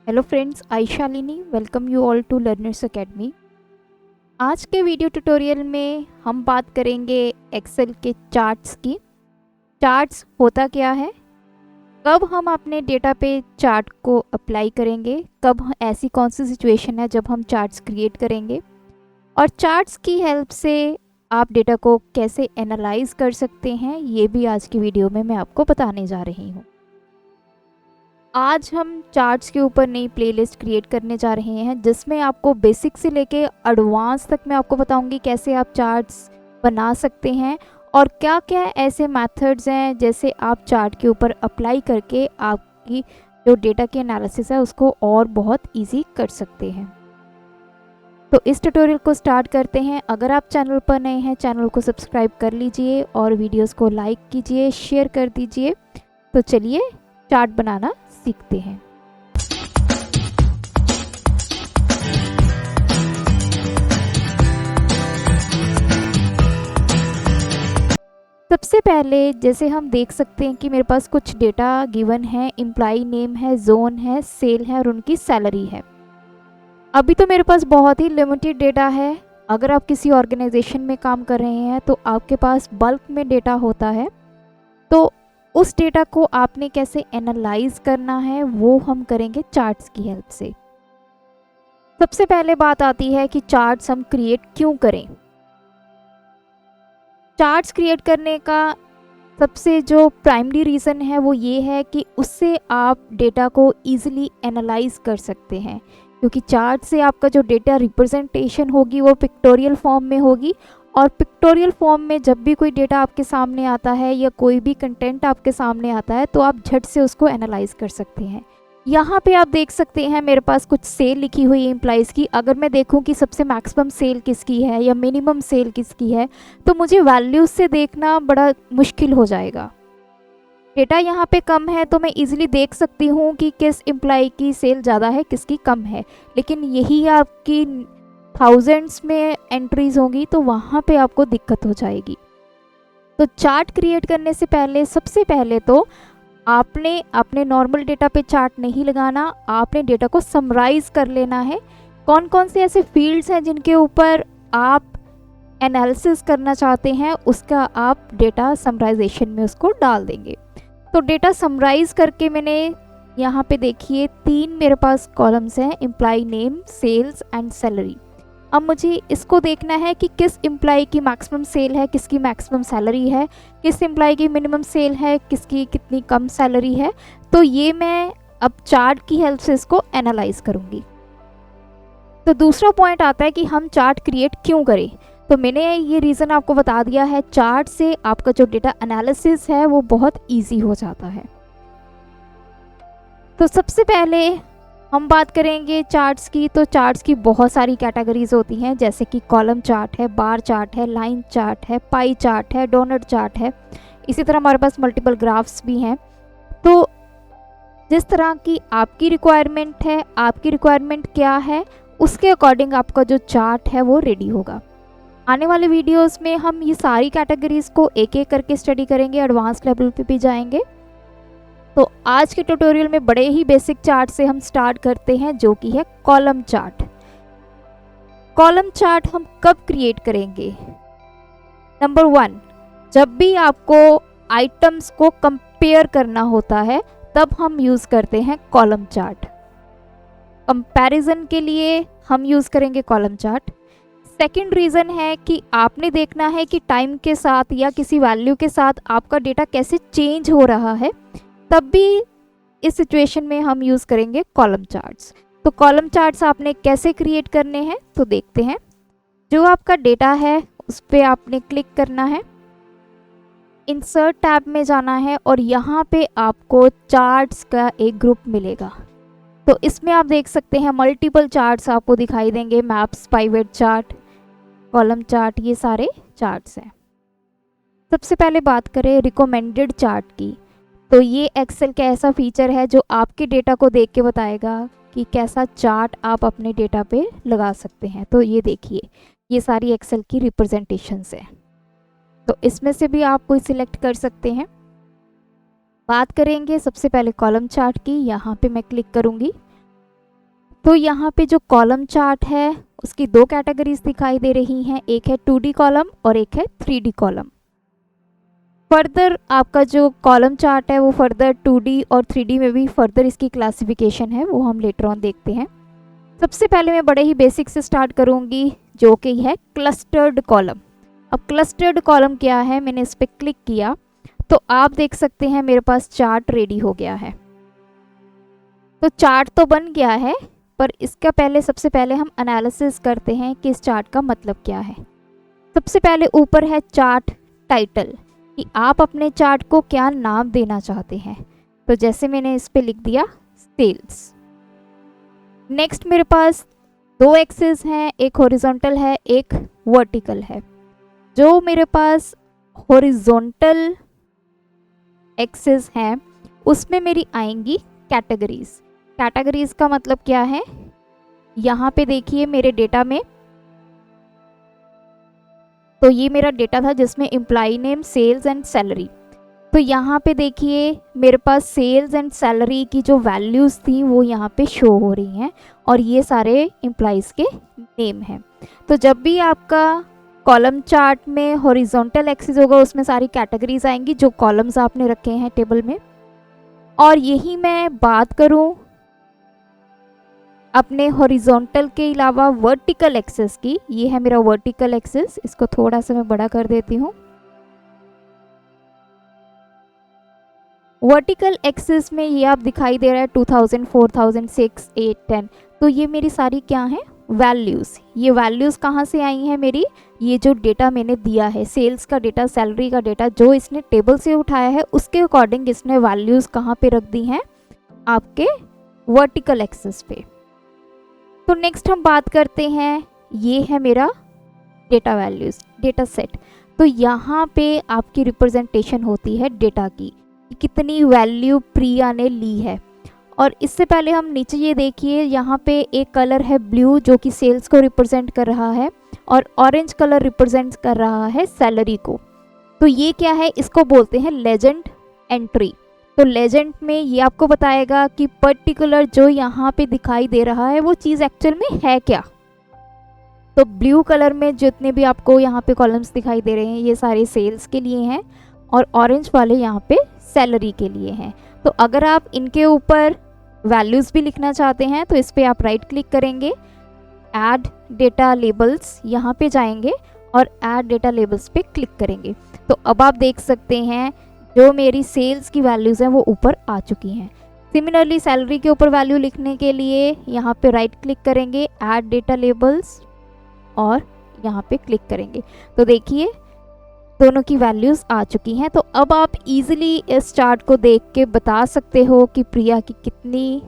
Hello friends, I Shalini welcome you all to learners academy. आज के video tutorial में हम बात करेंगे एक्सेल के चार्ट्स की। चार्ट्स होता क्या है, कब हम अपने डेटा पे चार्ट को अप्लाई करेंगे, कब ऐसी कौन सी सिचुएशन है जब हम चार्ट्स क्रिएट करेंगे, और चार्ट्स की हेल्प से आप डेटा को कैसे एनालाइज कर सकते हैं, ये भी आज की वीडियो में मैं आपको बताने जा रही हूँ। आज हम चार्ट्स के ऊपर नई प्लेलिस्ट क्रिएट करने जा रहे हैं जिसमें आपको बेसिक से लेके एडवांस तक मैं आपको बताऊंगी कैसे आप चार्ट्स बना सकते हैं और क्या क्या ऐसे मेथड्स हैं जैसे आप चार्ट के ऊपर अप्लाई करके आपकी जो डेटा की एनालिसिस है उसको और बहुत इजी कर सकते हैं। तो इस ट्यूटोरियल को स्टार्ट करते हैं। अगर आप चैनल पर नए हैं, चैनल को सब्सक्राइब कर लीजिए और वीडियोस को लाइक कीजिए, शेयर कर दीजिए। तो चलिए चार्ट बनाना सीखते हैं। सबसे पहले जैसे हम देख सकते हैं कि मेरे पास कुछ डेटा गिवन है, एम्प्लॉय नेम है, जोन है, सेल है और उनकी सैलरी है। अभी तो मेरे पास बहुत ही लिमिटेड डेटा है। अगर आप किसी ऑर्गेनाइजेशन में काम कर रहे हैं तो आपके पास बल्क में डेटा होता है, तो उस डेटा को आपने कैसे एनालाइज करना है वो हम करेंगे चार्ट्स की हेल्प से। सबसे पहले बात आती है कि चार्ट्स हम क्रिएट क्यों करें। चार्ट्स क्रिएट करने का सबसे जो प्राइमरी रीज़न है वो ये है कि उससे आप डेटा को ईजिली एनालाइज कर सकते हैं, क्योंकि चार्ट से आपका जो डेटा रिप्रेजेंटेशन होगी वो पिक्टोरियल फॉर्म में होगी, और पिक्टोरियल फॉर्म में जब भी कोई डेटा आपके सामने आता है या कोई भी कंटेंट आपके सामने आता है तो आप झट से उसको एनालाइज कर सकते हैं। यहाँ पे आप देख सकते हैं मेरे पास कुछ सेल लिखी हुई है एम्प्लॉइज़ की। अगर मैं देखूँ कि सबसे मैक्सिमम सेल किसकी है या मिनिमम सेल किसकी है तो मुझे वैल्यूज़ से देखना बड़ा मुश्किल हो जाएगा। डेटा यहाँ पे कम है तो मैं इजीली देख सकती हूँ कि किस एम्प्लॉय की सेल ज़्यादा है, किसकी कम है, लेकिन यही आपकी थाउजेंड्स में एंट्रीज होंगी तो वहाँ पे आपको दिक्कत हो जाएगी। तो चार्ट क्रिएट करने से पहले सबसे पहले तो आपने अपने नॉर्मल डेटा पे चार्ट नहीं लगाना, आपने डेटा को समराइज कर लेना है। कौन कौन से ऐसे फील्ड्स हैं जिनके ऊपर आप एनालिसिस करना चाहते हैं उसका आप डेटा समराइजेशन में उसको डाल देंगे। तो डेटा समराइज करके मैंने यहाँ पे देखिए 3 मेरे पास कॉलम्स हैं, employ name, sales and salary. अब मुझे इसको देखना है कि किस एम्प्लॉय की मैक्सिमम सेल है, किसकी मैक्सिमम सैलरी है, किस एम्प्लॉय की मिनिमम सेल है, किसकी कितनी कम सैलरी है। तो ये मैं अब चार्ट की हेल्प से इसको एनालाइज करूँगी। तो दूसरा पॉइंट आता है कि हम चार्ट क्रिएट क्यों करें। तो मैंने ये रीज़न आपको बता दिया है, चार्ट से आपका जो डेटा एनालिसिस है वो बहुत ईजी हो जाता है। तो सबसे पहले हम बात करेंगे चार्ट्स की। तो चार्ट्स की बहुत सारी कैटेगरीज होती हैं, जैसे कि कॉलम चार्ट है, बार चार्ट है, लाइन चार्ट है, पाई चार्ट है, डोनट चार्ट है। इसी तरह हमारे पास मल्टीपल ग्राफ्स भी हैं। तो जिस तरह की आपकी रिक्वायरमेंट है, आपकी रिक्वायरमेंट क्या है, उसके अकॉर्डिंग आपका जो चार्ट है वो रेडी होगा। आने वाले वीडियोस में हम ये सारी कैटेगरीज को एक एक करके स्टडी करेंगे, एडवांस लेवल पे भी जाएंगे। तो आज के ट्यूटोरियल में बड़े ही बेसिक चार्ट से हम स्टार्ट करते हैं, जो कि है कॉलम चार्ट। कॉलम चार्ट हम कब क्रिएट करेंगे? नंबर 1, जब भी आपको आइटम्स को कंपेयर करना होता है तब हम यूज़ करते हैं कॉलम चार्ट। कंपैरिजन के लिए हम यूज़ करेंगे कॉलम चार्ट। सेकेंड रीज़न है कि आपने देखना है कि टाइम के साथ या किसी वैल्यू के साथ आपका डेटा कैसे चेंज हो रहा है, तब भी इस सिचुएशन में हम यूज़ करेंगे कॉलम चार्ट्स। तो कॉलम चार्ट्स आपने कैसे क्रिएट करने हैं तो देखते हैं। जो आपका डेटा है उस पर आपने क्लिक करना है, इंसर्ट टैब में जाना है और यहाँ पे आपको चार्ट्स का एक ग्रुप मिलेगा। तो इसमें आप देख सकते हैं मल्टीपल चार्ट्स आपको दिखाई देंगे, maps, pivot chart, column chart, ये सारे चार्ट्स हैं। सबसे पहले बात करें रिकमेंडेड चार्ट की। तो ये एक्सेल का ऐसा फीचर है जो आपके डेटा को देख के बताएगा कि कैसा चार्ट आप अपने डेटा पे लगा सकते हैं। तो ये देखिए, ये सारी एक्सेल की रिप्रेजेंटेशंस है, तो इसमें से भी आप कोई सिलेक्ट कर सकते हैं। बात करेंगे सबसे पहले कॉलम चार्ट की। यहाँ पे मैं क्लिक करूँगी तो यहाँ पे जो कॉलम चार्ट है उसकी दो कैटेगरीज दिखाई दे रही हैं, एक है 2D कॉलम और एक है 3D कॉलम। फर्दर आपका जो कॉलम चार्ट है वो फर्दर 2D और 3D में भी फर्दर इसकी क्लासिफिकेशन है, वो हम लेटर ऑन देखते हैं। सबसे पहले मैं बड़े ही बेसिक से स्टार्ट करूँगी जो कि है क्लस्टर्ड कॉलम। अब क्लस्टर्ड कॉलम क्या है, मैंने इस पर क्लिक किया तो आप देख सकते हैं मेरे पास चार्ट रेडी हो गया है। तो चार्ट तो बन गया है, पर इसका सबसे पहले हम एनालिसिस करते हैं कि इस चार्ट का मतलब क्या है। सबसे पहले ऊपर है चार्ट टाइटल, कि आप अपने चार्ट को क्या नाम देना चाहते हैं। तो जैसे मैंने इस पे लिख दिया सेल्स। नेक्स्ट मेरे पास दो एक्सिस हैं, एक हॉरिजॉन्टल है एक वर्टिकल है। जो मेरे पास हॉरिजॉन्टल एक्सिस है उसमें मेरी आएंगी कैटेगरीज। कैटेगरीज का मतलब क्या है, यहाँ पे देखिए मेरे डेटा में, तो ये मेरा डेटा था जिसमें employ name, sales and salary. तो यहाँ पे देखिए मेरे पास सेल्स एंड सैलरी की जो वैल्यूज़ थी वो यहाँ पे शो हो रही हैं और ये सारे एम्प्लॉयज़ के नेम हैं। तो जब भी आपका कॉलम चार्ट में हॉरिजॉन्टल एक्सिस होगा उसमें सारी कैटेगरीज आएंगी जो कॉलम्स आपने रखे हैं टेबल में। और यही मैं बात करूं अपने हॉरिजॉन्टल के अलावा वर्टिकल एक्सिस की, ये है मेरा वर्टिकल एक्सिस, इसको थोड़ा सा मैं बड़ा कर देती हूँ। वर्टिकल एक्सिस में ये आप दिखाई दे रहा है 2000, 4000, 6, 8, 10। तो ये मेरी सारी क्या है वैल्यूज़। ये वैल्यूज़ कहाँ से आई हैं मेरी, ये जो डेटा मैंने दिया है सेल्स का डेटा, सैलरी का डेटा जो इसने टेबल से उठाया है उसके अकॉर्डिंग इसने वैल्यूज़ कहाँ पे रख दी हैं आपके वर्टिकल एक्सिस पे। तो नेक्स्ट हम बात करते हैं, ये है मेरा डेटा वैल्यूज़, डेटा सेट। तो यहाँ पे आपकी रिप्रेजेंटेशन होती है डेटा की, कितनी वैल्यू प्रिया ने ली है। और इससे पहले हम नीचे ये देखिए, यहाँ पे एक कलर है ब्लू जो कि सेल्स को रिप्रेजेंट कर रहा है और ऑरेंज कलर रिप्रेजेंट कर रहा है सैलरी को। तो ये क्या है, इसको बोलते हैं लेजेंड एंट्री। तो लेजेंड में ये आपको बताएगा कि पर्टिकुलर जो यहाँ पे दिखाई दे रहा है वो चीज़ एक्चुअल में है क्या। तो ब्लू कलर में जितने भी आपको यहाँ पे कॉलम्स दिखाई दे रहे हैं ये सारे सेल्स के लिए हैं और ऑरेंज वाले यहाँ पे सैलरी के लिए हैं। तो अगर आप इनके ऊपर वैल्यूज़ भी लिखना चाहते हैं तो इस पर आप राइट क्लिक करेंगे, ऐड डेटा लेबल्स, यहाँ पे जाएंगे और ऐड डेटा लेबल्स पे क्लिक करेंगे। तो अब आप देख सकते हैं जो मेरी सेल्स की वैल्यूज़ हैं वो ऊपर आ चुकी हैं। सिमिलरली सैलरी के ऊपर वैल्यू लिखने के लिए यहाँ पे राइट क्लिक करेंगे, ऐड डेटा लेबल्स और यहाँ पे क्लिक करेंगे। तो देखिए दोनों की वैल्यूज़ आ चुकी हैं। तो अब आप इजीली इस चार्ट को देख के बता सकते हो कि प्रिया की कितनी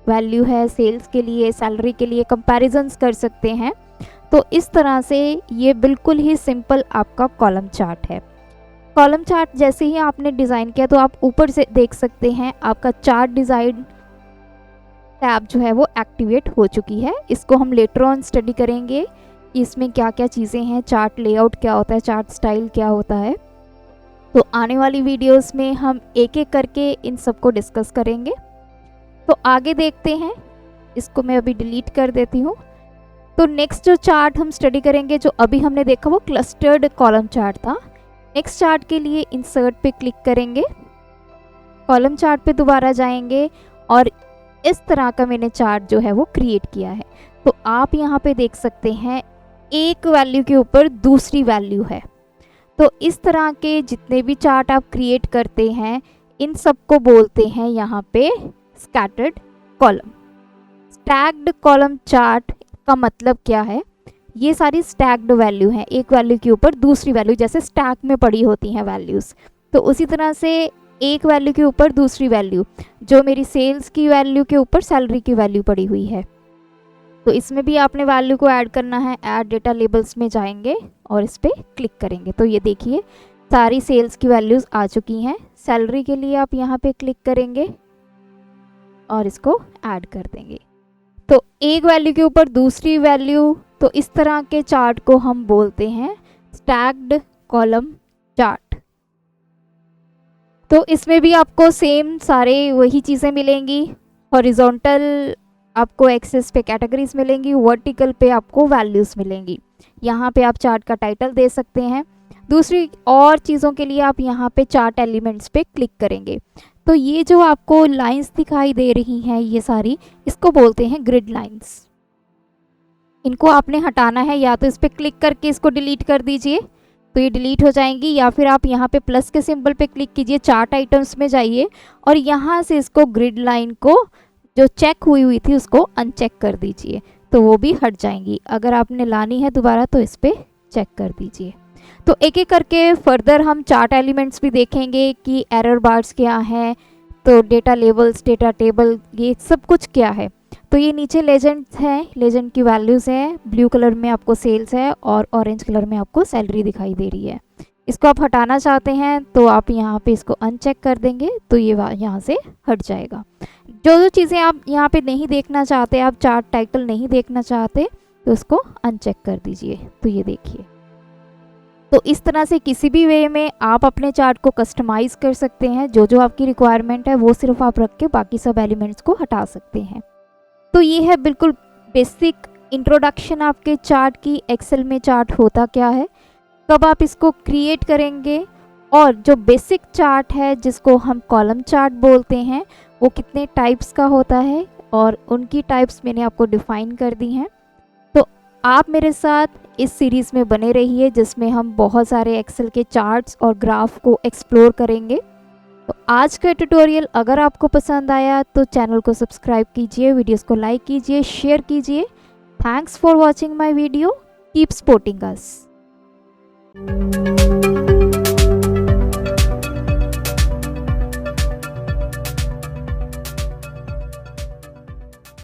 वैल्यू है सेल्स के लिए, सैलरी के लिए, कंपैरिजन्स कर सकते हैं। तो इस तरह से ये बिल्कुल ही सिंपल आपका कॉलम चार्ट है। कॉलम चार्ट जैसे ही आपने डिज़ाइन किया तो आप ऊपर से देख सकते हैं आपका चार्ट डिज़ाइन टैब जो है वो एक्टिवेट हो चुकी है। इसको हम लेटर ऑन स्टडी करेंगे कि इसमें क्या क्या चीज़ें हैं, चार्ट लेआउट क्या होता है, चार्ट स्टाइल क्या होता है। तो आने वाली वीडियोस में हम एक एक करके इन सबको डिस्कस करेंगे। तो आगे देखते हैं, इसको मैं अभी डिलीट कर देती हूँ। तो नेक्स्ट जो चार्ट हम स्टडी करेंगे, जो अभी हमने देखा वो क्लस्टर्ड कॉलम चार्ट था। नेक्स्ट चार्ट के लिए इंसर्ट पे क्लिक करेंगे, कॉलम चार्ट पे दोबारा जाएंगे और इस तरह का मैंने चार्ट जो है वो क्रिएट किया है। तो आप यहाँ पे देख सकते हैं एक वैल्यू के ऊपर दूसरी वैल्यू है। तो इस तरह के जितने भी चार्ट आप क्रिएट करते हैं इन सबको बोलते हैं यहाँ पे scattered column. Stacked column chart का मतलब क्या है, ये सारी स्टैक्ड वैल्यू हैं, एक वैल्यू के ऊपर दूसरी वैल्यू, जैसे स्टैक में पड़ी होती हैं वैल्यूज़। तो उसी तरह से एक वैल्यू के ऊपर दूसरी वैल्यू, जो मेरी सेल्स की वैल्यू के ऊपर सैलरी की वैल्यू पड़ी हुई है। तो इसमें भी आपने वैल्यू को ऐड करना है। ऐड डेटा लेबल्स में जाएंगे और इस पर क्लिक करेंगे। तो ये देखिए सारी सेल्स की वैल्यूज़ आ चुकी हैं। सैलरी के लिए आप यहाँ पे क्लिक करेंगे और इसको ऐड कर देंगे। तो एक वैल्यू के ऊपर दूसरी वैल्यू, तो इस तरह के चार्ट को हम बोलते हैं स्टैक्ड कॉलम चार्ट। तो इसमें भी आपको सेम सारे वही चीज़ें मिलेंगी। हॉरिजॉन्टल आपको एक्सेस पे कैटेगरीज मिलेंगी, वर्टिकल पे आपको वैल्यूज़ मिलेंगी। यहाँ पे आप चार्ट का टाइटल दे सकते हैं। दूसरी और चीज़ों के लिए आप यहाँ पे चार्ट एलिमेंट्स पे क्लिक करेंगे तो ये जो आपको लाइंस दिखाई दे रही हैं ये सारी, इसको बोलते हैं ग्रिड लाइंस। इनको आपने हटाना है, या तो इस पर क्लिक करके इसको डिलीट कर दीजिए तो ये डिलीट हो जाएंगी, या फिर आप यहाँ पे प्लस के सिंबल पे क्लिक कीजिए, चार्ट आइटम्स में जाइए और यहाँ से इसको ग्रिड लाइन को जो चेक हुई थी उसको अनचेक कर दीजिए तो वो भी हट जाएंगी। अगर आपने लानी है दोबारा तो इस पर चेक कर दीजिए। तो एक एक करके फर्दर हम चार्ट एलिमेंट्स भी देखेंगे कि एरर बार्स क्या हैं, तो डेटा लेबल्स, डेटा टेबल, ये सब कुछ क्या है। तो ये नीचे लेजेंड्स है, लेजेंड की वैल्यूज़ है, ब्लू कलर में आपको सेल्स है और ऑरेंज कलर में आपको सैलरी दिखाई दे रही है। इसको आप हटाना चाहते हैं तो आप यहाँ पे इसको अनचेक कर देंगे तो ये यहाँ से हट जाएगा। जो जो चीज़ें आप यहाँ पे नहीं देखना चाहते, आप चार्ट टाइटल नहीं देखना चाहते तो उसको अनचेक कर दीजिए। तो ये देखिए, तो इस तरह से किसी भी वे में आप अपने चार्ट को कस्टमाइज़ कर सकते हैं। जो जो आपकी रिक्वायरमेंट है वो सिर्फ आप रख के बाकी सब एलिमेंट्स को हटा सकते हैं। तो ये है बिल्कुल बेसिक इंट्रोडक्शन आपके चार्ट की, एक्सेल में चार्ट होता क्या है, कब आप इसको क्रिएट करेंगे और जो बेसिक चार्ट है जिसको हम कॉलम चार्ट बोलते हैं वो कितने टाइप्स का होता है और उनकी टाइप्स मैंने आपको डिफ़ाइन कर दी हैं। तो आप मेरे साथ इस सीरीज़ में बने रहिए जिसमें हम बहुत सारे एक्सेल के चार्ट्स और ग्राफ को एक्सप्लोर करेंगे। तो आज का ट्यूटोरियल अगर आपको पसंद आया तो चैनल को सब्सक्राइब कीजिए, वीडियोस को लाइक कीजिए, शेयर कीजिए। Thanks for watching my video, keep supporting us.